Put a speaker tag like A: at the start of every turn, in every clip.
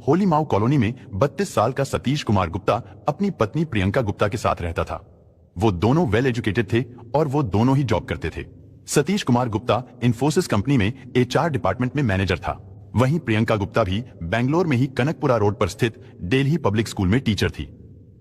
A: होली माऊ कॉलोनी में 32 साल का सतीश कुमार गुप्ता अपनी पत्नी प्रियंका गुप्ता के साथ रहता था। वो दोनों वेल एजुकेटेड थे और वो दोनों ही जॉब करते थे। सतीश कुमार गुप्ता इन्फोसिस कंपनी में एचआर डिपार्टमेंट में मैनेजर था। वहीं प्रियंका गुप्ता भी बेंगलोर में ही कनकपुरा रोड पर स्थित दिल्ली पब्लिक स्कूल में टीचर थी।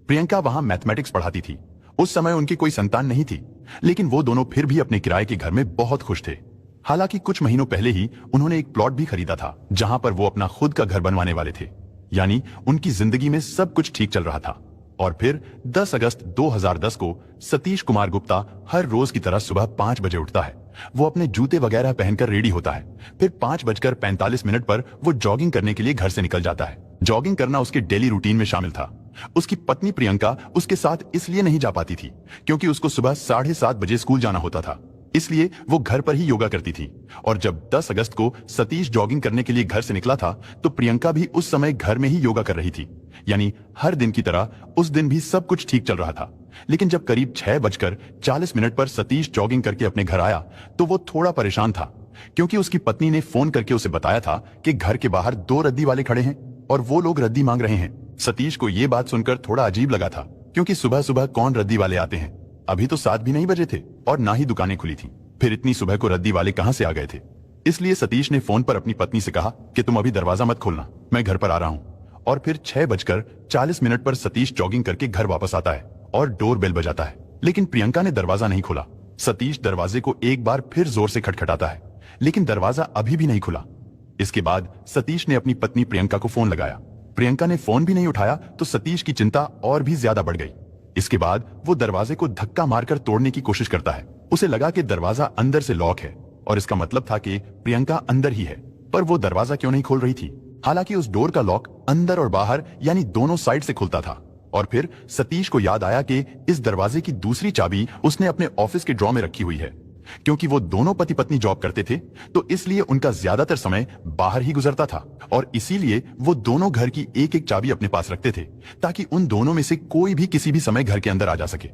A: प्रियंका वहां मैथमेटिक्स पढ़ाती थी। उस समय उनकी कोई संतान नहीं थी, लेकिन वो दोनों फिर भी अपने किराए के घर में बहुत खुश थे। हालांकि कुछ महीनों पहले ही उन्होंने एक प्लॉट भी खरीदा था, जहां पर वो अपना खुद का घर बनवाने वाले थे। यानी उनकी जिंदगी में सब कुछ ठीक चल रहा था। और फिर 10 अगस्त 2010 को सतीश कुमार गुप्ता हर रोज की तरह सुबह 5 बजे उठता है। वो अपने जूते वगैरह पहनकर रेडी होता है। फिर 5:45 पर वो जॉगिंग करने के लिए घर से निकल जाता है। जॉगिंग करना उसके डेली रूटीन में शामिल था। उसकी पत्नी प्रियंका उसके साथ इसलिए नहीं जा पाती थी क्योंकि उसको सुबह 7:30 बजे स्कूल जाना होता था, इसलिए वो घर पर ही योगा करती थी। और जब 10 अगस्त को सतीश जॉगिंग करने के लिए घर से निकला था तो प्रियंका भी उस समय घर में ही योगा कर रही थी। यानी हर दिन की तरह उस दिन भी सब कुछ ठीक चल रहा था। लेकिन जब करीब 6:40 पर सतीश जॉगिंग करके अपने घर आया तो वो थोड़ा परेशान था, क्योंकि उसकी पत्नी ने फोन करके उसे बताया था कि घर के बाहर 2 रद्दी वाले खड़े हैं और वो लोग रद्दी मांग रहे हैं। सतीश को ये बात सुनकर थोड़ा अजीब लगा था, क्योंकि सुबह सुबह कौन रद्दी वाले आते हैं। अभी तो 7 भी नहीं बजे थे और ना ही दुकानें खुली थी। फिर इतनी सुबह को रद्दी वाले कहां से आ गए थे। इसलिए सतीश ने फोन पर अपनी पत्नी से कहा कि तुम अभी दरवाजा मत खोलना, मैं घर पर आ रहा हूं। और फिर 6:40 पर सतीश जॉगिंग करके घर वापस आता है और डोर बेल बजाता है। लेकिन प्रियंका ने दरवाजा नहीं खोला। सतीश दरवाजे को एक बार फिर जोर से खटखटाता है, लेकिन दरवाजा अभी भी नहीं खुला। इसके बाद सतीश ने अपनी पत्नी प्रियंका को फोन लगाया। प्रियंका ने फोन भी नहीं उठाया तो सतीश की चिंता और भी ज्यादा बढ़ गई। इसके बाद वो दरवाजे को धक्का मारकर तोड़ने की कोशिश करता है। उसे लगा कि दरवाजा अंदर से लॉक है और इसका मतलब था कि प्रियंका अंदर ही है, पर वो दरवाजा क्यों नहीं खोल रही थी। हालांकि उस डोर का लॉक अंदर और बाहर यानी दोनों साइड से खुलता था। और फिर सतीश को याद आया कि इस दरवाजे की दूसरी चाबी उसने अपने ऑफिस के ड्रॉ में रखी हुई है। क्योंकि वो दोनों पति पत्नी जॉब करते थे तो इसलिए उनका ज्यादातर समय बाहर ही गुजरता था और इसीलिए वो दोनों घर की एक एक चाबी अपने पास रखते थे, ताकि उन दोनों में से कोई भी किसी भी समय घर के अंदर आ जा सके।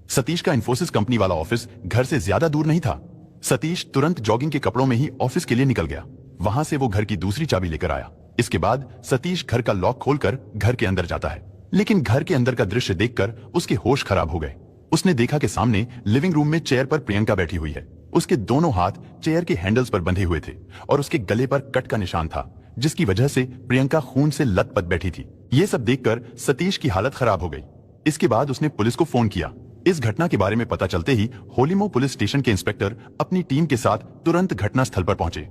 A: सतीश का इन्फोसिस कंपनी वाला ऑफिस घर से ज्यादा दूर नहीं था। सतीश तुरंत जॉगिंग के कपड़ों में ही ऑफिस के लिए निकल गया। वहां से वो घर की दूसरी चाबी लेकर आया। इसके बाद सतीश घर का लॉक खोलकर घर के अंदर जाता है, लेकिन घर के अंदर का दृश्य देखकर उसके होश खराब हो गए। उसने देखा कि सामने लिविंग रूम में चेयर पर प्रियंका बैठी हुई है। उसके दोनों हाथ चेयर के हैंडल्स पर बंधे हुए थे और उसके गले पर कट का निशान था, जिसकी वजह से प्रियंका खून से लथपथ बैठी थी। ये सब देखकर सतीश की हालत खराब हो गई। इसके बाद उसने पुलिस को फोन किया। इस घटना के बारे में पता चलते ही होलीमो पुलिस स्टेशन के इंस्पेक्टर अपनी टीम के साथ तुरंत घटना स्थल पर पहुंचे।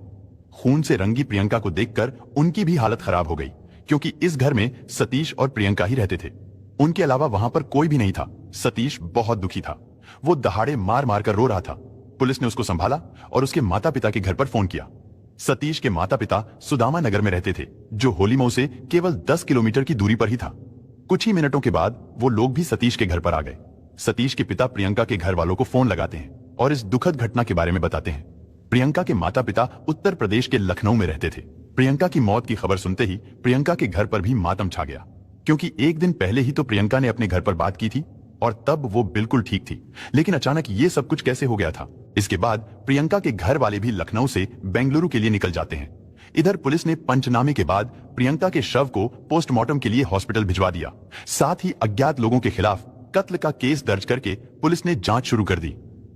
A: खून से रंगी प्रियंका को देखकर उनकी भी हालत खराब हो गई, क्योंकि इस घर में सतीश और प्रियंका ही रहते थे। उनके अलावा वहां पर कोई भी नहीं था। सतीश बहुत दुखी था। वो दहाड़े मार मार कर रो रहा था। पुलिस ने उसको संभाला और उसके माता पिता के घर पर फोन किया। सतीश के माता पिता सुदामा नगर में रहते थे, जो होलीमो से केवल 10 किलोमीटर की दूरी पर ही था। कुछ ही मिनटों के बाद वो लोग भी सतीश के घर पर आ गए। सतीश के पिता प्रियंका के घर वालों को फोन लगाते हैं और इस दुखद घटना के बारे में बताते हैं। प्रियंका के माता पिता उत्तर प्रदेश के लखनऊ में रहते थे। प्रियंका की मौत की खबर सुनते ही प्रियंका के घर पर भी मातम छा गया, क्योंकि एक दिन पहले ही तो प्रियंका ने अपने घर पर बात की थी और तब वो बिल्कुल ठीक थी। लेकिन अचानक ये सब कुछ कैसे हो गया था। इसके बाद प्रियंका के घर वाले भी लखनऊ से बेंगलुरु के लिए निकल जाते हैं। इधर पुलिस ने पंचनामे के बाद प्रियंका के शव को पोस्टमार्टम के लिए हॉस्पिटल भिजवा दिया। साथ ही अज्ञात लोगों के खिलाफ कत्ल का केस दर्ज करके पुलिस ने जांच शुरू कर दी,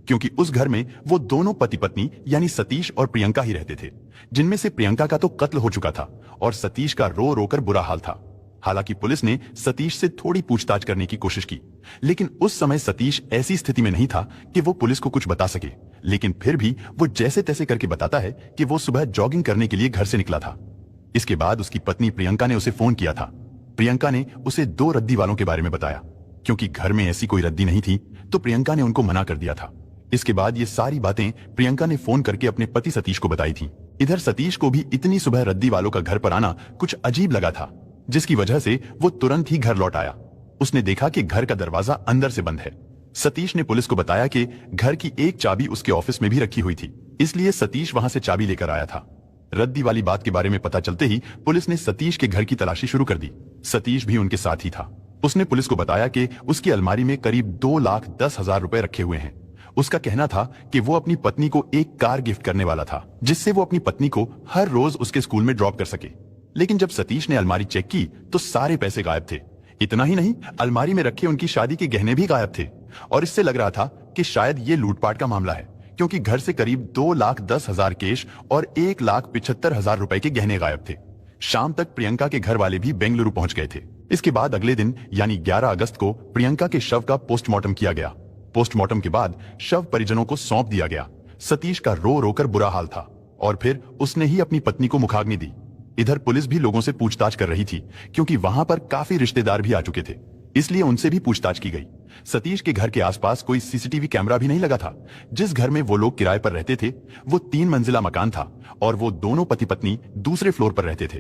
A: क्योंकि उस घर में वो दोनों पति पत्नी यानी सतीश और प्रियंका ही रहते थे, जिनमें से प्रियंका का तो कत्ल हो चुका था और सतीश का रो रोकर बुरा हाल था। हालांकि पुलिस ने सतीश से थोड़ी पूछताछ करने की कोशिश की, लेकिन उस समय सतीश ऐसी स्थिति में नहीं था कि वो पुलिस को कुछ बता सके। लेकिन फिर भी वो जैसे तैसे करके बताता है कि वो सुबह जॉगिंग करने के लिए घर से निकला था। इसके बाद उसकी पत्नी प्रियंका ने उसे फोन किया था। प्रियंका ने उसे 2 रद्दी वालों के बारे में बताया। क्योंकि घर में ऐसी कोई रद्दी नहीं थी तो प्रियंका ने उनको मना कर दिया था। इसके बाद ये सारी बातें प्रियंका ने फोन करके अपने पति सतीश को बताई थी। इधर सतीश को भी इतनी सुबह रद्दी वालों का घर पर आना कुछ अजीब लगा था, जिसकी वजह से वो तुरंत ही घर लौट आया। उसने देखा कि घर का दरवाजा अंदर से बंद है। सतीश ने पुलिस को बताया कि घर की एक चाबी उसके ऑफिस में भी रखी हुई थी, इसलिए सतीश वहां से चाबी लेकर आया था। रद्दी वाली बात के बारे में पता चलते ही पुलिस ने सतीश के घर की तलाशी शुरू कर दी। सतीश भी उनके साथ ही था। उसने पुलिस को बताया कि उसकी अलमारी में करीब 2,10,000 रुपए रखे हुए हैं। उसका कहना था कि वो अपनी पत्नी को एक कार गिफ्ट करने वाला था, जिससे वो अपनी पत्नी को हर रोज उसके स्कूल में ड्रॉप कर सके। लेकिन जब सतीश ने अलमारी चेक की तो सारे पैसे गायब थे। इतना ही नहीं, अलमारी में रखे उनकी शादी के गहने भी गायब थे और इससे लग रहा था कि शायद ये लूटपाट का मामला है, क्योंकि घर से करीब 2,10,000 कैश और 1,75,000 रुपए के गहने गायब थे। शाम तक प्रियंका के घर वाले भी बेंगलुरु पहुंच गए थे। इसके बाद अगले दिन यानी 11 अगस्त को प्रियंका के शव का पोस्टमार्टम किया गया। पोस्टमार्टम के बाद शव परिजनों को सौंप दिया गया। सतीश का रो रोकर बुरा हाल था और फिर उसने ही अपनी पत्नी को मुखाग्नि दी। इधर पुलिस भी लोगों से पूछताछ कर रही थी, क्योंकि वहां पर काफी रिश्तेदार भी आ चुके थे, इसलिए उनसे भी पूछताछ की गई। सतीश के घर के आसपास कोई सीसीटीवी कैमरा भी नहीं लगा था। जिस घर में वो लोग किराए पर रहते थे वो 3 मंजिला मकान था और वो दोनों पति पत्नी दूसरे फ्लोर पर रहते थे।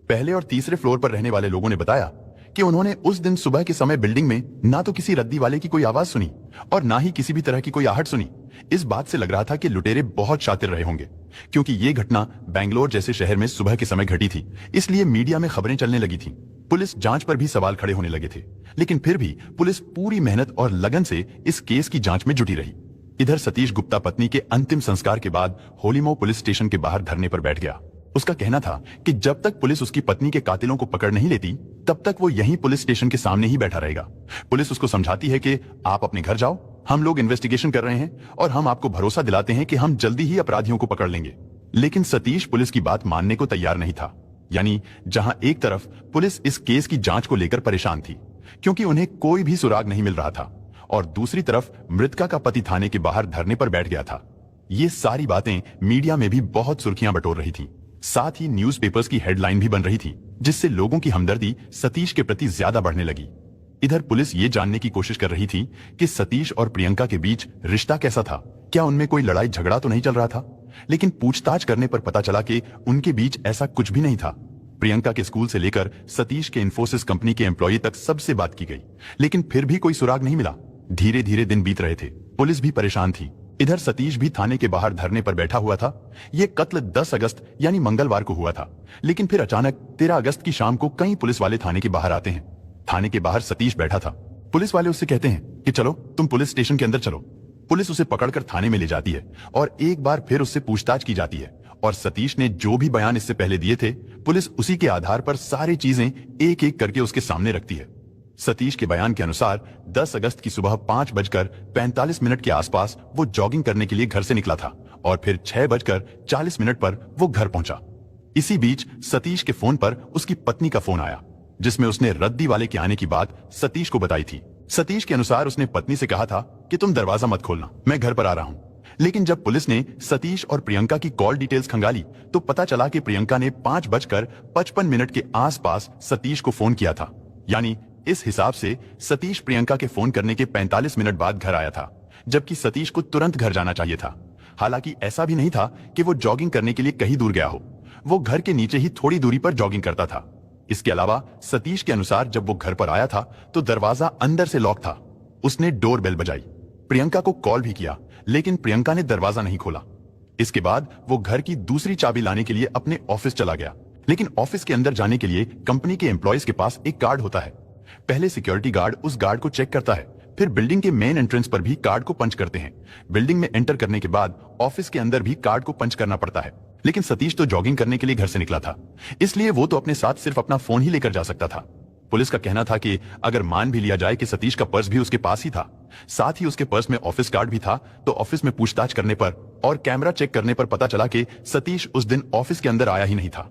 A: पहले और तीसरे फ्लोर पर रहने वाले लोगों ने बताया कि उन्होंने उस दिन सुबह के समय बिल्डिंग में ना तो किसी रद्दी वाले की कोई आवाज सुनी और ना ही किसी भी तरह की कोई आहट सुनी। इस बात से लग रहा था कि लुटेरे बहुत शातिर रहे होंगे, क्योंकि ये घटना बेंगलोर जैसे शहर में सुबह के समय घटी थी, इसलिए मीडिया में खबरें चलने लगी थी। पुलिस जांच पर भी सवाल खड़े होने लगे थे, लेकिन फिर भी पुलिस पूरी मेहनत और लगन से इस केस की जांच में जुटी रही। इधर सतीश गुप्ता पत्नी के अंतिम संस्कार के बाद होलीमो पुलिस स्टेशन के बाहर धरने पर बैठ गया। उसका कहना था कि जब तक पुलिस उसकी पत्नी के कातिलों को पकड़ नहीं लेती तब तक वो यहीं पुलिस स्टेशन के सामने ही बैठा रहेगा। पुलिस उसको समझाती है कि आप अपने घर जाओ, हम लोग इन्वेस्टिगेशन कर रहे हैं और हम आपको भरोसा दिलाते हैं कि हम जल्दी ही अपराधियों को पकड़ लेंगे। लेकिन सतीश पुलिस की बात मानने को तैयार नहीं था। यानी जहां एक तरफ पुलिस इस केस की जांच को लेकर परेशान थी, क्योंकि उन्हें कोई भी सुराग नहीं मिल रहा था, और दूसरी तरफ मृतका का पति थाने के बाहर धरने पर बैठ गया था। ये सारी बातें मीडिया में भी बहुत सुर्खियां बटोर रही थी। साथ ही न्यूज़पेपर्स की हेडलाइन भी बन रही थी, जिससे लोगों की हमदर्दी सतीश के प्रति ज्यादा बढ़ने लगी। इधर पुलिस ये जानने की कोशिश कर रही थी कि सतीश और प्रियंका के बीच रिश्ता कैसा था, क्या उनमें कोई लड़ाई झगड़ा तो नहीं चल रहा था। लेकिन पूछताछ करने पर पता चला कि उनके बीच ऐसा कुछ भी नहीं था। प्रियंका के स्कूल से लेकर सतीश के इन्फोसिस कंपनी के एम्प्लॉय तक सबसे बात की गई, लेकिन फिर भी कोई सुराग नहीं मिला। धीरे धीरे दिन बीत रहे थे, पुलिस भी परेशान थी। इधर सतीश भी थाने के बाहर धरने पर बैठा हुआ था। यह कत्ल 10 अगस्त यानी मंगलवार को हुआ था, लेकिन फिर अचानक 13 अगस्त की शाम को कई पुलिस वाले थाने के बाहर आते हैं। थाने के बाहर सतीश बैठा था। पुलिस वाले उससे कहते हैं कि चलो तुम पुलिस स्टेशन के अंदर चलो। पुलिस उसे पकड़कर थाने में ले जाती है और एक बार फिर उससे पूछताछ की जाती है, और सतीश ने जो भी बयान इससे पहले दिए थे पुलिस उसी के आधार पर सारी चीजें एक एक करके उसके सामने रखती है। सतीश के बयान के अनुसार 10 अगस्त की सुबह 5:45 के आसपास वो जॉगिंग करने के लिए घर से निकला था और फिर 6:40 पर वो घर पहुंचा। इसी बीच सतीश के फोन पर उसकी पत्नी का फोन आया, जिसमें उसने रद्दी वाले के आने की बात सतीश को बताई थी। सतीश के अनुसार उसने पत्नी से कहा था कि तुम दरवाजा मत खोलना, मैं घर पर आ रहा हूं। लेकिन जब पुलिस ने सतीश और प्रियंका की कॉल डिटेल्स खंगाली तो पता चला कि प्रियंका ने 5:55 के आसपास सतीश को फोन किया था। यानी इस हिसाब से सतीश प्रियंका के फोन करने के 45 मिनट बाद घर आया था, जबकि सतीश को तुरंत घर जाना चाहिए था। हालांकि ऐसा भी नहीं था कि वो जॉगिंग करने के लिए कहीं दूर गया हो, वो घर के नीचे ही थोड़ी दूरी पर जॉगिंग करता था। इसके अलावा सतीश के अनुसार जब वो घर पर आया था तो दरवाजा अंदर से लॉक था। उसने डोर बेल बजाई, प्रियंका को कॉल भी किया, लेकिन प्रियंका ने दरवाजा नहीं खोला। इसके बाद वो घर की दूसरी चाबी लाने के लिए अपने ऑफिस चला गया, लेकिन ऑफिस के अंदर जाने के लिए कंपनी के एम्प्लॉयज के पास एक कार्ड होता है। पहले सिक्योरिटी गार्ड उस गार्ड को चेक करता है, फिर बिल्डिंग के मेन एंट्रेंस पर भी कार्ड को पंच करते हैं। बिल्डिंग में एंटर करने के बाद ऑफिस के अंदर भी कार्ड को पंच करना पड़ता है। लेकिन सतीश तो जॉगिंग करने के लिए घर से निकला था, इसलिए वो तो अपने साथ सिर्फ अपना फोन ही लेकर जा सकता था। पुलिस का कहना था कि अगर मान भी लिया जाए कि सतीश का पर्स भी उसके पास ही था, साथ ही उसके पर्स में ऑफिस कार्ड भी था, तो ऑफिस में पूछताछ करने पर और कैमरा चेक करने पर पता चला कि सतीश उस दिन ऑफिस के अंदर आया ही नहीं था।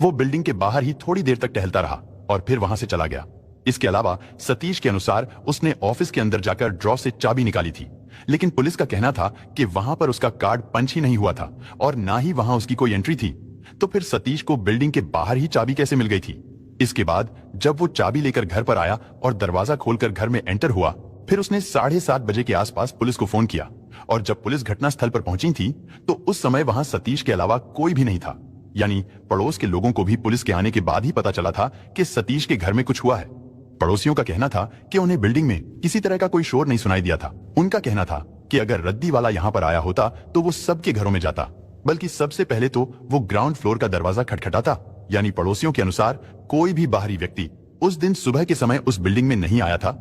A: वो बिल्डिंग के बाहर ही थोड़ी देर तक टहलता रहा और फिर वहां से चला गया। इसके अलावा सतीश के अनुसार उसने ऑफिस के अंदर जाकर ड्रॉ से चाबी निकाली थी, लेकिन पुलिस का कहना था कि वहां पर उसका कार्ड पंच ही नहीं हुआ था और ना ही वहां उसकी कोई एंट्री थी। तो फिर सतीश को बिल्डिंग के बाहर ही चाबी कैसे मिल गई थी? इसके बाद जब वो चाबी लेकर घर पर आया और दरवाजा खोलकर घर में एंटर हुआ, फिर उसने 7:30 बजे के आसपास पुलिस को फोन किया, और जब पुलिस घटनास्थल पर पहुंची थी तो उस समय वहां सतीश के अलावा कोई भी नहीं था। यानी पड़ोस के लोगों को भी पुलिस के आने के बाद ही पता चला था कि सतीश के घर में कुछ हुआ है। पड़ोसियों का कहना था कि उन्हें बिल्डिंग में किसी तरह का कोई शोर नहीं सुनाई दिया था। उनका कहना था कि अगर रद्दी वाला यहाँ पर आया होता तो वो सबके घरों में जाता, बल्कि सबसे पहले तो वो ग्राउंड फ्लोर का दरवाजा खटखटाता। यानी पड़ोसियों के अनुसार कोई भी बाहरी व्यक्ति उस दिन सुबह के समय उस बिल्डिंग में नहीं आया था।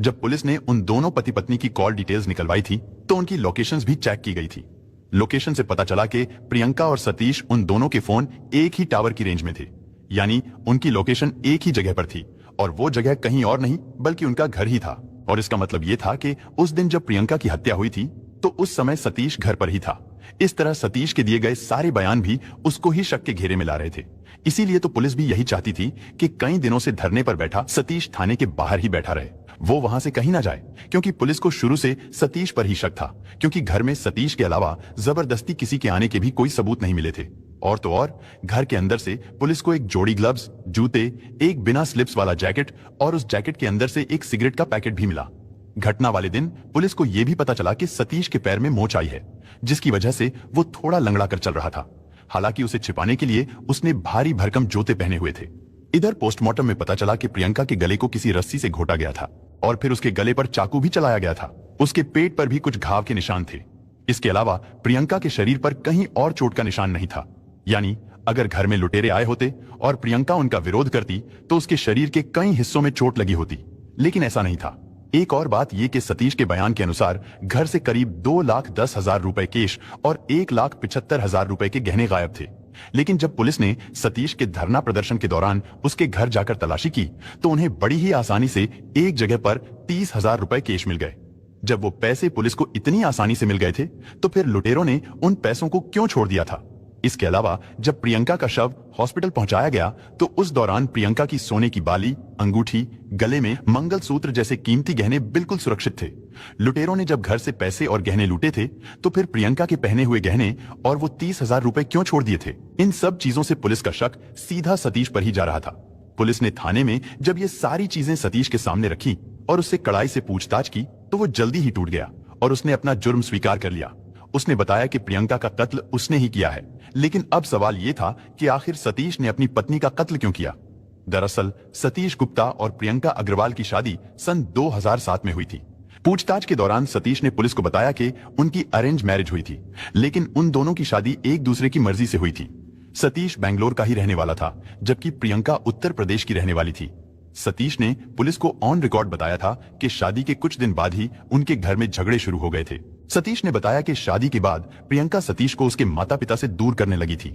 A: जब पुलिस ने उन दोनों पति पत्नी की कॉल डिटेल्स निकलवाई थी तो उनकी लोकेशंस भी चेक की गई थी। लोकेशन से पता चला कि प्रियंका और सतीश उन दोनों के फोन एक ही टावर की रेंज में थे। यानी उनकी लोकेशन एक ही जगह पर थी और वो जगह कहीं और नहीं बल्कि उनका घर ही था। और इसका मतलब ये था कि उस दिन जब प्रियंका की हत्या हुई थी तो उस समय सतीश घर पर ही था। इस तरह सतीश के दिए गए सारे बयान भी उसको ही शक के घेरे में ला रहे थे। इसीलिए तो पुलिस भी यही चाहती थी कि कई दिनों से धरने पर बैठा सतीश थाने के बाहर ही बैठा रहे, वो वहां से कहीं ना जाए, क्योंकि पुलिस को शुरू से सतीश पर ही शक था, क्योंकि घर में सतीश के अलावा जबरदस्ती किसी के आने के भी कोई सबूत नहीं मिले थे। और तो और घर के अंदर से पुलिस को एक जोड़ी ग्लव्स, जूते, एक बिना स्लिप्स वाला जैकेट और उस जैकेट के अंदर से एक सिगरेट का पैकेट भी मिला। घटना वाले दिन पुलिस को यह भी पता चला कि सतीश के पैर में मोच आई है, जिसकी वजह से वो थोड़ा लंगड़ा कर चल रहा था। हालांकि उसे छिपाने के लिए उसने भारी भरकम जूते पहने हुए थे। इधर पोस्टमार्टम में पता चला कि प्रियंका के गले को किसी रस्सी से घोटा गया था और फिर उसके गले पर चाकू भी चलाया गया था। उसके पेट पर भी कुछ घाव के निशान थे। इसके अलावा प्रियंका के शरीर पर कहीं और चोट का निशान नहीं था। यानी अगर घर में लुटेरे आए होते और प्रियंका उनका विरोध करती तो उसके शरीर के कई हिस्सों में चोट लगी होती, लेकिन ऐसा नहीं था। एक और बात यह कि सतीश के बयान के अनुसार घर से करीब 2,10,000 रुपए कैश और 1,75,000 रुपए के गहने गायब थे। लेकिन जब पुलिस ने सतीश के धरना प्रदर्शन के दौरान उसके घर जाकर तलाशी की तो उन्हें बड़ी ही आसानी से एक जगह पर 30,000 रुपए कैश मिल गए। जब वो पैसे पुलिस को इतनी आसानी से मिल गए थे तो फिर लुटेरों ने उन पैसों को क्यों छोड़ दिया था? इसके अलावा जब प्रियंका का शव हॉस्पिटल पहुंचाया गया तो उस दौरान प्रियंका की सोने की बाली, अंगूठी, गले में मंगलसूत्र जैसे कीमती गहने बिल्कुल सुरक्षित थे। लुटेरों ने जब घर से पैसे और गहने लूटे थे तो फिर प्रियंका के पहने हुए गहने और वो 30,000 रुपए क्यों छोड़ दिए थे? इन सब चीजों से पुलिस का शक सीधा सतीश पर ही जा रहा था। पुलिस ने थाने में जब ये सारी चीजें सतीश के सामने रखी और उससे कड़ाई से पूछताछ की तो वो जल्दी ही टूट गया और उसने अपना जुर्म स्वीकार कर लिया। उसने बताया कि प्रियंका का कत्ल उसने ही किया है। लेकिन अब सवाल यह था कि आखिर सतीश ने अपनी पत्नी का कत्ल क्यों किया? दरअसल सतीश गुप्ता और प्रियंका अग्रवाल की शादी सन 2007 में हुई थी। पूछताछ के दौरान सतीश ने पुलिस को बताया कि उनकी अरेंज मैरिज हुई थी, लेकिन उन दोनों की शादी एक दूसरे की मर्जी से हुई थी। सतीश बेंगलोर का ही रहने वाला था जबकि प्रियंका उत्तर प्रदेश की रहने वाली थी। सतीश ने पुलिस को ऑन रिकॉर्ड बताया था कि शादी के कुछ दिन बाद ही उनके घर में झगड़े शुरू हो गए थे। सतीश ने बताया कि शादी के बाद प्रियंका सतीश को उसके माता पिता से दूर करने लगी थी।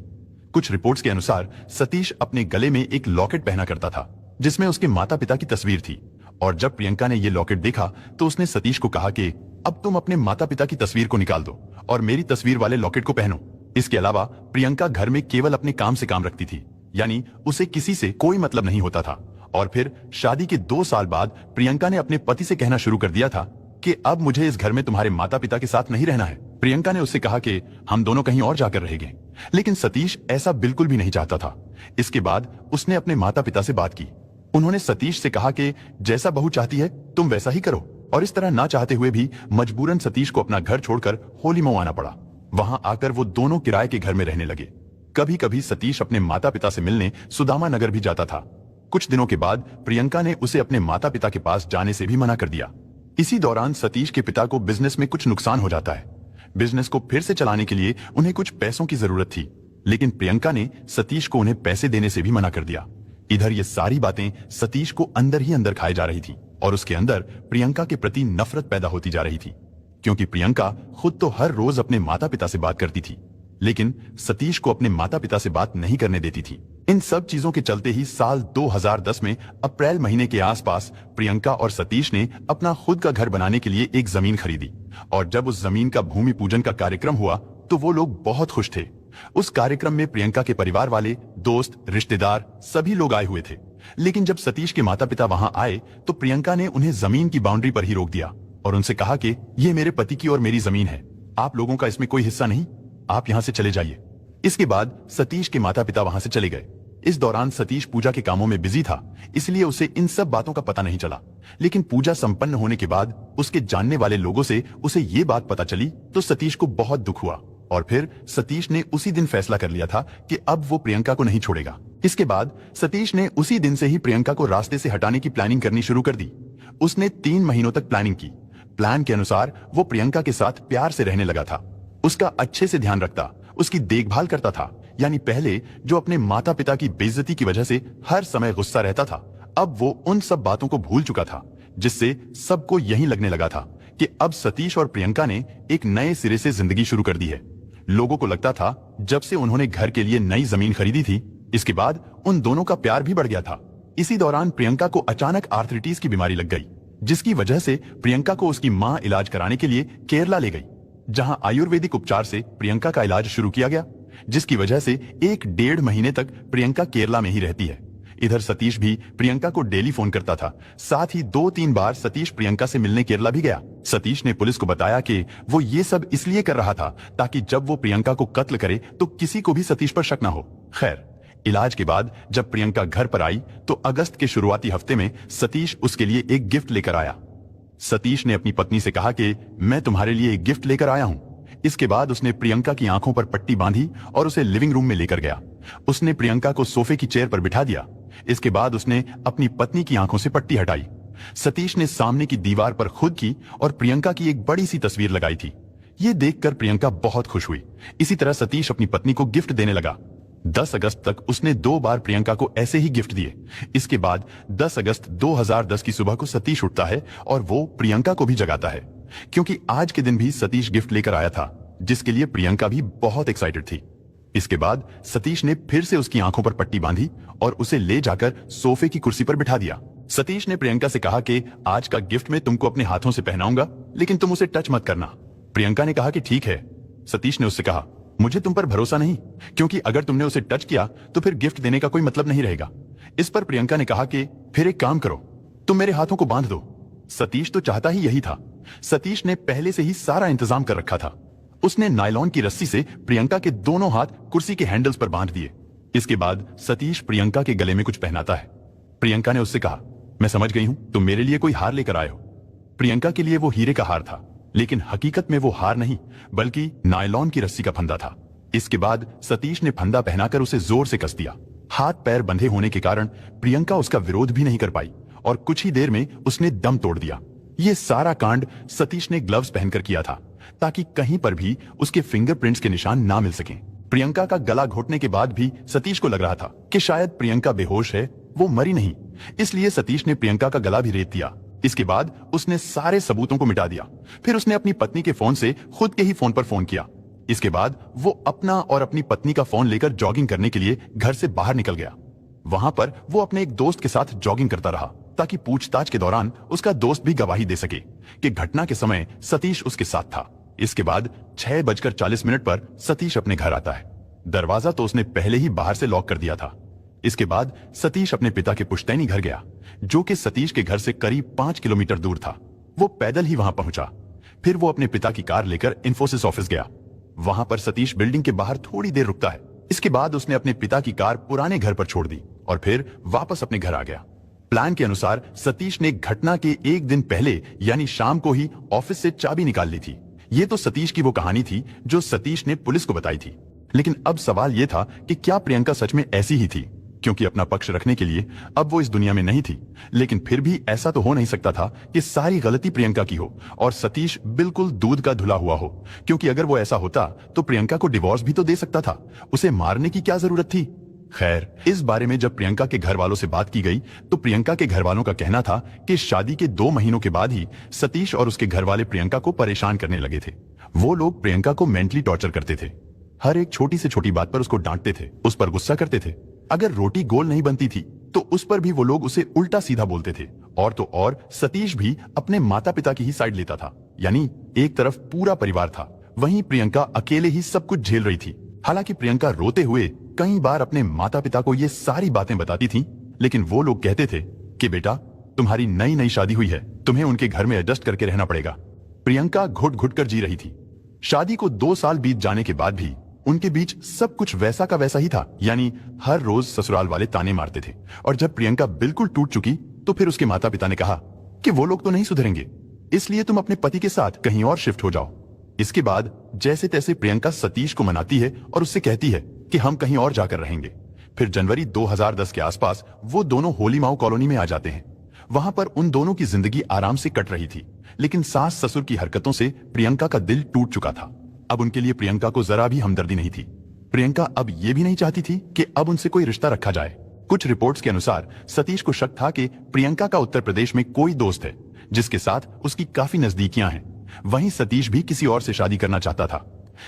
A: कुछ रिपोर्ट्स के अनुसार सतीश अपने गले में एक लॉकेट पहना करता था जिसमें उसके माता पिता की तस्वीर थी, और जब प्रियंका ने यह लॉकेट देखा तो उसने सतीश को कहा कि अब तुम अपने माता पिता की तस्वीर को निकाल दो और मेरी तस्वीर वाले लॉकेट को पहनो। इसके अलावा प्रियंका घर में केवल अपने काम से काम रखती थी, यानी उसे किसी से कोई मतलब नहीं होता था। और फिर शादी के 2 साल बाद प्रियंका ने अपने पति से कहना शुरू कर दिया था कि अब मुझे इस घर में तुम्हारे माता पिता के साथ नहीं रहना है। प्रियंका ने उससे कहा कि हम दोनों कहीं और जाकर रहेंगे, लेकिन सतीश ऐसा बिल्कुल भी नहीं चाहता था। इसके बाद उसने अपने माता पिता से बात की। उन्होंने सतीश से कहा कि जैसा बहू चाहती है तुम वैसा ही करो, और इस तरह ना चाहते हुए भी मजबूरन सतीश को अपना घर छोड़कर होलीमो आना पड़ा। वहां आकर वो दोनों किराए के घर में रहने लगे। कभी कभी सतीश अपने माता पिता से मिलने सुदामा नगर भी जाता था। कुछ दिनों के बाद प्रियंका ने उसे अपने माता पिता के पास जाने से भी मना कर दिया। इसी दौरान सतीश के पिता को बिजनेस में कुछ नुकसान हो जाता है। बिजनेस को फिर से चलाने के लिए उन्हें कुछ पैसों की जरूरत थी, लेकिन प्रियंका ने सतीश को उन्हें पैसे देने से भी मना कर दिया। इधर ये सारी बातें सतीश को अंदर ही अंदर खाए जा रही थी और उसके अंदर प्रियंका के प्रति नफरत पैदा होती जा रही थी, क्योंकि प्रियंका खुद तो हर रोज अपने माता पिता से बात करती थी, लेकिन सतीश को अपने माता पिता से बात नहीं करने देती थी। इन सब चीजों के चलते ही साल 2010 में अप्रैल महीने के आसपास प्रियंका और सतीश ने अपना खुद का घर बनाने के लिए एक जमीन खरीदी, और जब उस जमीन का भूमि पूजन का कार्यक्रम हुआ तो वो लोग बहुत खुश थे। उस कार्यक्रम में प्रियंका के परिवार वाले, दोस्त, रिश्तेदार सभी लोग आए हुए थे। लेकिन जब सतीश के माता पिता वहां आए तो प्रियंका ने उन्हें जमीन की बाउंड्री पर ही रोक दिया और उनसे कहा कि ये मेरे पति की और मेरी जमीन है, आप लोगों का इसमें कोई हिस्सा नहीं, आप यहां से चले जाइए। इसके बाद सतीश के माता पिता वहां से चले गए। इस दौरान सतीश पूजा के कामों में बिजी था, इसलिए उसे इन सब बातों का पता नहीं चला। लेकिन पूजा संपन्न होने के बाद उसके जानने वाले लोगों से उसे ये बात पता चली तो सतीश को बहुत दुख हुआ, और फिर सतीश ने उसी दिन फैसला कर लिया था कि अब वो प्रियंका को नहीं छोड़ेगा। इसके बाद सतीश ने उसी दिन से ही प्रियंका को रास्ते से हटाने की प्लानिंग करनी शुरू कर दी। उसने 3 महीनों तक प्लानिंग की। प्लान के अनुसार वो प्रियंका के साथ प्यार से रहने लगा था, उसका अच्छे से ध्यान रखता, उसकी देखभाल करता था। यानी पहले जो अपने माता पिता की बेइज्जती की वजह से हर समय गुस्सा रहता था, अब वो उन सब बातों को भूल चुका था, जिससे सबको यही लगने लगा था कि अब सतीश और प्रियंका ने एक नए सिरे से जिंदगी शुरू कर दी है। लोगों को लगता था जब से उन्होंने घर के लिए नई जमीन खरीदी थी इसके बाद उन दोनों का प्यार भी बढ़ गया था। इसी दौरान प्रियंका को अचानक आर्थराइटिस की बीमारी लग गई, जिसकी वजह से प्रियंका को उसकी मां इलाज कराने के लिए केरला ले गई, जहां आयुर्वेदिक उपचार से प्रियंका का इलाज शुरू किया गया, जिसकी वजह से 1-1.5 महीने तक प्रियंका केरला में ही रहती है। इधर सतीश भी प्रियंका को डेली फोन करता था। साथ ही 2-3 बार सतीश प्रियंका से मिलने केरला भी गया। सतीश ने पुलिस को बताया कि वो ये सब इसलिए कर रहा था ताकि जब वो प्रियंका को कत्ल करे तो किसी को भी सतीश पर शक न हो। खैर, इलाज के बाद जब प्रियंका घर पर आई तो अगस्त के शुरुआती हफ्ते में सतीश उसके लिए एक गिफ्ट लेकर आया। सतीश ने अपनी पत्नी से कहा कि मैं तुम्हारे लिए एक गिफ्ट लेकर आया हूं। इसके बाद उसने प्रियंका की आंखों पर पट्टी बांधी और उसे लिविंग रूम में लेकर गया। उसने प्रियंका को सोफे की चेयर पर बिठा दिया। इसके बाद उसने अपनी पत्नी की आंखों से पट्टी हटाई। सतीश ने सामने की दीवार पर खुद की और प्रियंका की एक बड़ी सी तस्वीर लगाई थी। ये देखकर प्रियंका बहुत खुश हुई। इसी तरह सतीश अपनी पत्नी को गिफ्ट देने लगा। 10 अगस्त तक उसने 2 बार प्रियंका को ऐसे ही गिफ्ट दिए। इसके बाद 10 अगस्त 2010 की सुबह को सतीश उठता है और वो प्रियंका को भी जगाता है, क्योंकि आज के दिन भी सतीश गिफ्ट लेकर आया था, जिसके लिए प्रियंका भी बहुत एक्साइटेड थी। इसके बाद सतीश ने फिर से उसकी आंखों पर पट्टी बांधी और उसे ले जाकर सोफे की कुर्सी पर बिठा दिया। सतीश ने प्रियंका से कहा कि आज का गिफ्ट मैं तुमको अपने हाथों से पहनाऊंगा, लेकिन तुम उसे टच मत करना। प्रियंका ने कहा कि ठीक है। सतीश ने उससे कहा, मुझे तुम पर भरोसा नहीं, क्योंकि अगर तुमने उसे टच किया तो फिर गिफ्ट देने का कोई मतलब नहीं रहेगा। इस पर प्रियंका ने कहा कि फिर एक काम करो, तुम मेरे हाथों को बांध दो। सतीश तो चाहता ही यही था। सतीश ने पहले से ही सारा इंतजाम कर रखा था। उसने नायलॉन की रस्सी से प्रियंका के दोनों हाथ कुर्सी के हैंडल्स पर बांध दिए। इसके बाद सतीश प्रियंका के गले में कुछ पहनाता है। प्रियंका ने उससे कहा, मैं समझ गई हूं, तुम मेरे लिए कोई हार लेकर आए हो। प्रियंका के लिए वो हीरे का हार था, लेकिन हकीकत में वो हार नहीं बल्कि नायलॉन की रस्सी का फंदा था। इसके बाद सतीश ने फंदा पहनाकर उसे जोर से कस दिया। हाथ पैर बंधे होने के कारण प्रियंका उसका विरोध भी नहीं कर पाई और कुछ ही देर में उसने दम तोड़ दिया। ये सारा कांड सतीश ने ग्लव्स पहनकर किया था, ताकि कहीं पर भी उसके फिंगरप्रिंट्स के निशान ना मिल सकें। प्रियंका का गला घोटने के बाद भी सतीश को लग रहा था कि शायद प्रियंका बेहोश है, वो मरी नहीं। इसलिए सतीश ने प्रियंका का गला भी रेत दिया। इसके बाद उसने सारे सबूतों को मिटा दिया। फिर उसने अपनी पत्नी के फोन से खुद के ही फोन पर फोन किया। इसके बाद वो अपना और अपनी पत्नी का फोन लेकर जॉगिंग करने के लिए घर से बाहर निकल गया। वहां पर वो अपने एक दोस्त के साथ जॉगिंग करता रहा, ताकि पूछताछ के दौरान उसका दोस्त भी गवाही दे सके कि घटना के समय सतीश उसके साथ था। इसके बाद 6:40 पर सतीश अपने घर आता है। दरवाजा तो उसने पहले ही बाहर से लॉक कर दिया था। इसके बाद सतीश अपने पिता के पुश्तैनी घर गया, जो कि सतीश के घर से करीब 5 किलोमीटर दूर था। वो पैदल ही वहां पहुंचा। फिर वो अपने पिता की कार लेकर इंफोसिस ऑफिस गया। वहां पर सतीश बिल्डिंग के बाहर थोड़ी देर रुकता है। इसके बाद उसने अपने पिता की कार पुराने घर पर छोड़ दी और फिर वापस अपने घर आ गया। प्लान के अनुसार सतीश ने घटना के एक दिन पहले यानी शाम को ही ऑफिस से चाबी निकाल ली थी। ये तो सतीश की वो कहानी थी जो सतीश ने पुलिस को बताई थी। लेकिन अब सवाल यह था कि क्या प्रियंका सच में ऐसी ही थी, क्योंकि अपना पक्ष रखने के लिए अब वो इस दुनिया में नहीं थी। लेकिन फिर भी ऐसा तो हो नहीं सकता था कि सारी गलती प्रियंका की हो और सतीश बिल्कुल दूध का धुला हुआ हो, क्योंकि अगर वो ऐसा होता तो प्रियंका को डिवोर्स भी तो दे सकता था। उसे मारने की क्या जरूरत थी। खैर, इस बारे में जब प्रियंका के घर वालों से बात की गई तो प्रियंका के घर वालों का कहना था कि शादी के 2 महीनों के बाद ही सतीश और उसके घर वाले प्रियंका को परेशान करने लगे थे। वो लोग प्रियंका को मेंटली टॉर्चर करते थे। हर एक छोटी से छोटी बात पर उसको डांटते थे, उस पर गुस्सा करते थे। अगर रोटी गोल नहीं बनती थी तो उस पर भी वो लोग उसे उल्टा सीधा बोलते थे। और तो और सतीश भी अपने माता पिता की ही साइड लेता था, यानी एक तरफ पूरा परिवार था, वहीं प्रियंका अकेले ही सब कुछ झेल रही थी। हालांकि प्रियंका रोते हुए कई बार अपने माता पिता को ये सारी बातें बताती थी, लेकिन वो लोग कहते थे कि बेटा, तुम्हारी नई नई शादी हुई है, तुम्हें उनके घर में एडजस्ट करके रहना पड़ेगा। प्रियंका घुट घुट कर जी रही थी। शादी को 2 साल बीत जाने के बाद भी उनके बीच सब कुछ वैसा का वैसा ही था, यानी हर रोज ससुराल वाले ताने मारते थे। और जब प्रियंका बिल्कुल टूट चुकी तो फिर उसके माता पिता ने कहा कि वो लोग तो नहीं सुधरेंगे, इसलिए तुम अपने पति के साथ कहीं और शिफ्ट हो जाओ। इसके बाद जैसे तैसे प्रियंका सतीश को मनाती है और उससे कहती है कि हम कहीं और जाकर रहेंगे। फिर जनवरी 2010 के आसपास वो दोनों होली माऊ कॉलोनी में आ जाते हैं। वहां पर उन दोनों की जिंदगी आराम से कट रही थी, लेकिन सास ससुर की हरकतों से प्रियंका का दिल टूट चुका था। अब उनके लिए प्रियंका को जरा भी हमदर्दी नहीं थी। प्रियंका अब ये भी नहीं चाहती थी कि अब उनसे कोई रिश्ता रखा जाए। कुछ रिपोर्ट्स के अनुसार सतीश को शक था कि प्रियंका का उत्तर प्रदेश में कोई दोस्त है जिसके साथ उसकी काफी नजदीकियां हैं। वहीं सतीश भी किसी और से शादी करना चाहता था।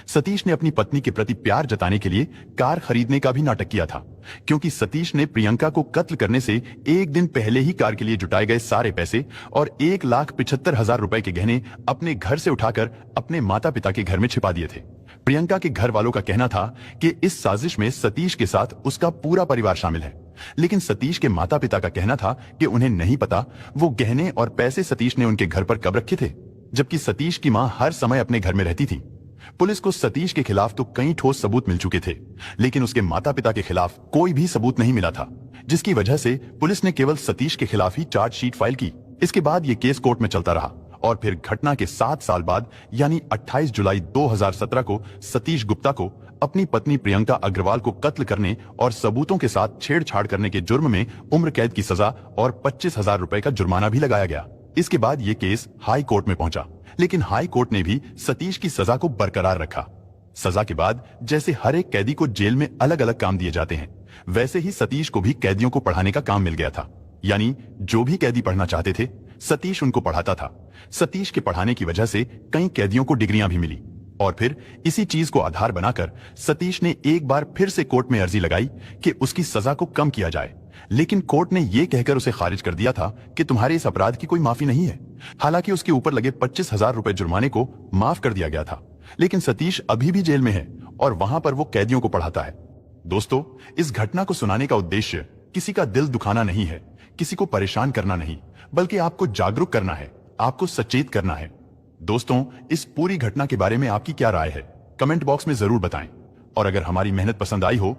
A: सतीश ने अपनी पत्नी के प्रति प्यार जताने के लिए कार खरीदने का भी नाटक किया था, क्योंकि सतीश ने प्रियंका को कत्ल करने से एक दिन पहले ही कार के लिए जुटाए गए सारे पैसे और 1,75,000 रुपए के गहने अपने घर से उठाकर अपने माता पिता के घर में छिपा दिए थे। प्रियंका के घर वालों का कहना था कि इस साजिश में सतीश के साथ उसका पूरा परिवार शामिल है, लेकिन सतीश के माता पिता का कहना था कि उन्हें नहीं पता वो गहने और पैसे सतीश ने उनके घर पर कब रखे थे, जबकि सतीश की मां हर समय अपने घर में रहती थी। पुलिस को सतीश के खिलाफ तो कई ठोस सबूत मिल चुके थे, लेकिन उसके माता पिता के खिलाफ कोई भी सबूत नहीं मिला था, जिसकी वजह से पुलिस ने केवल सतीश के खिलाफ ही चार्जशीट फाइल की। इसके बाद यह केस कोर्ट में चलता रहा और फिर घटना के 7 साल बाद यानी 28 जुलाई 2017 को सतीश गुप्ता को अपनी पत्नी प्रियंका अग्रवाल को कत्ल करने और सबूतों के साथ छेड़छाड़ करने के जुर्म में उम्र कैद की सजा और 25,000 रुपए का जुर्माना भी लगाया गया। इसके बाद यह केस हाई कोर्ट में पहुंचा, लेकिन हाई कोर्ट ने भी सतीश की सजा को बरकरार रखा। सजा के बाद जैसे हर एक कैदी को जेल में अलग अलग काम दिए जाते हैं, वैसे ही सतीश को भी कैदियों को पढ़ाने का काम मिल गया था। यानी जो भी कैदी पढ़ना चाहते थे, सतीश उनको पढ़ाता था। सतीश के पढ़ाने की वजह से कई कैदियों को डिग्रियां भी मिली और फिर इसी चीज को आधार बनाकर सतीश ने एक बार फिर से कोर्ट में अर्जी लगाई कि उसकी सजा को कम किया जाए, लेकिन कोर्ट ने यह कहकर उसे खारिज कर दिया था कि तुम्हारे इस अपराध की कोई माफी नहीं है। हालांकि उसके ऊपर लगे 25,000 रुपए जुर्माने को माफ कर दिया गया था, लेकिन सतीश अभी भी जेल में है और वहां पर वो कैदियों को पढ़ाता है। दोस्तों, इस घटना को सुनाने का उद्देश्य किसी का दिल दुखाना नहीं है, किसी को परेशान करना नहीं, बल्कि आपको जागरूक करना है, आपको सचेत करना है। दोस्तों, इस पूरी घटना के बारे में आपकी क्या राय है, कमेंट बॉक्स में जरूर बताएं। और अगर हमारी मेहनत पसंद आई हो